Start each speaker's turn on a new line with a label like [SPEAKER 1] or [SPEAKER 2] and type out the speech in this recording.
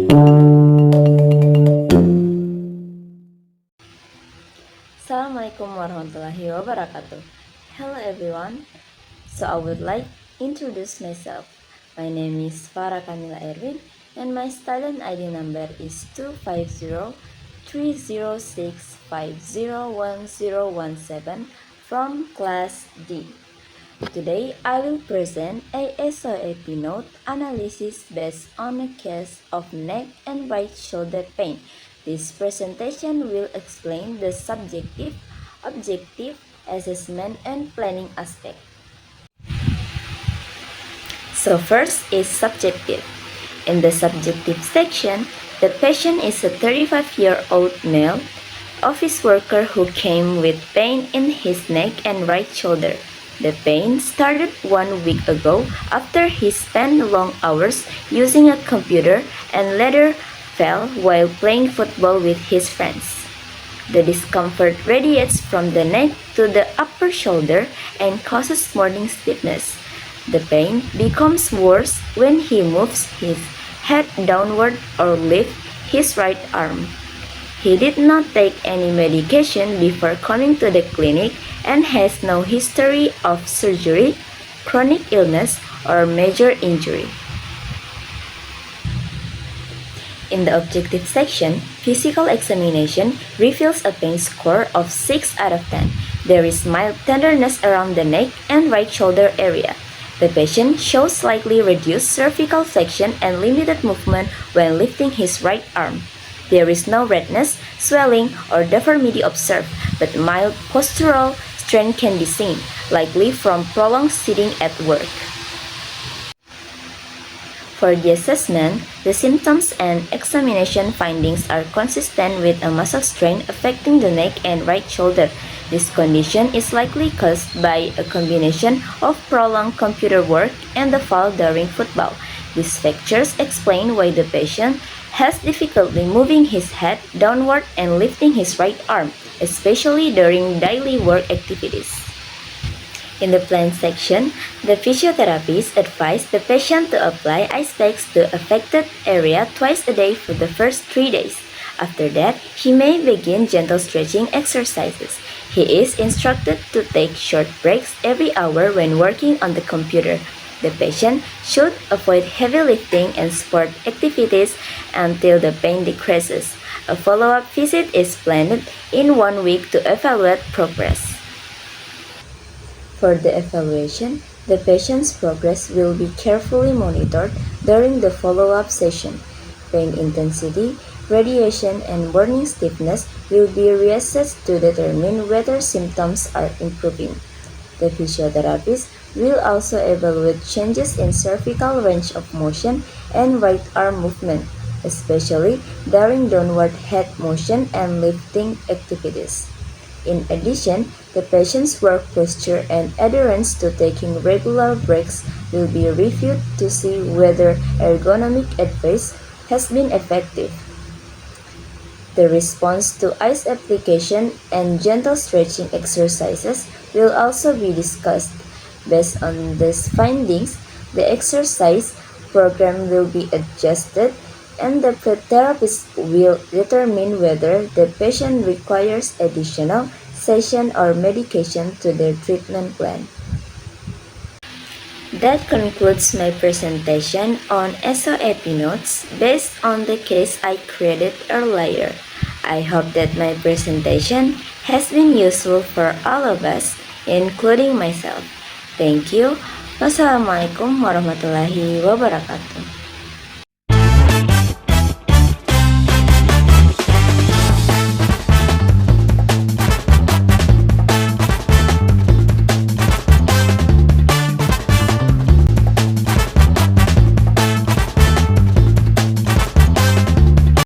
[SPEAKER 1] Assalamualaikum warahmatullahi wabarakatuh. Hello everyone. So I would like introduce myself. My name is Farah Kamila Erwin and my student ID number is 250-306-501017 from class D. Today I will present a SOAP note analysis based on a case of neck and right shoulder pain. This presentation will explain the subjective, objective, assessment, and planning aspect. So first is subjective. In the subjective section, the patient is a 35-year-old male office worker who came with pain in his neck and right shoulder. The pain started 1 week ago after he spent long hours using a computer and later fell while playing football with his friends. The discomfort radiates from the neck to the upper shoulder and causes morning stiffness. The pain becomes worse when he moves his head downward or lifts his right arm. He did not take any medication before coming to the clinic and has no history of surgery, chronic illness, or major injury. In the objective section, physical examination reveals a pain score of 6 out of 10. There is mild tenderness around the neck and right shoulder area. The patient shows slightly reduced cervical flexion and limited movement when lifting his right arm. There is no redness, swelling, or deformity observed, but mild postural strain can be seen, likely from prolonged sitting at work. For the assessment, the symptoms and examination findings are consistent with a muscle strain affecting the neck and right shoulder. This condition is likely caused by a combination of prolonged computer work and the fall during football. These factors explain why the patient has difficulty moving his head downward and lifting his right arm, especially during daily work activities. In the plan section, the physiotherapist advised the patient to apply ice packs to affected area twice a day for the first 3 days. After that, he may begin gentle stretching exercises. He is instructed to take short breaks every hour when working on the computer. The patient should avoid heavy lifting and sport activities until the pain decreases. A follow-up visit is planned in 1 week to evaluate progress. For the evaluation, the patient's progress will be carefully monitored during the follow-up session. Pain intensity, radiation, and morning stiffness will be reassessed to determine whether symptoms are improving. The physiotherapist will also evaluate changes in cervical range of motion and right arm movement, especially during downward head motion and lifting activities. In addition, the patient's work posture and adherence to taking regular breaks will be reviewed to see whether ergonomic advice has been effective. The response to ice application and gentle stretching exercises will also be discussed. Based on these findings, the exercise program will be adjusted and the therapist will determine whether the patient requires additional session or medication to their treatment plan. That concludes my presentation on SOAP notes based on the case I created earlier. I hope that my presentation has been useful for all of us, including myself. Thank you. Wassalamualaikum warahmatullahi wabarakatuh.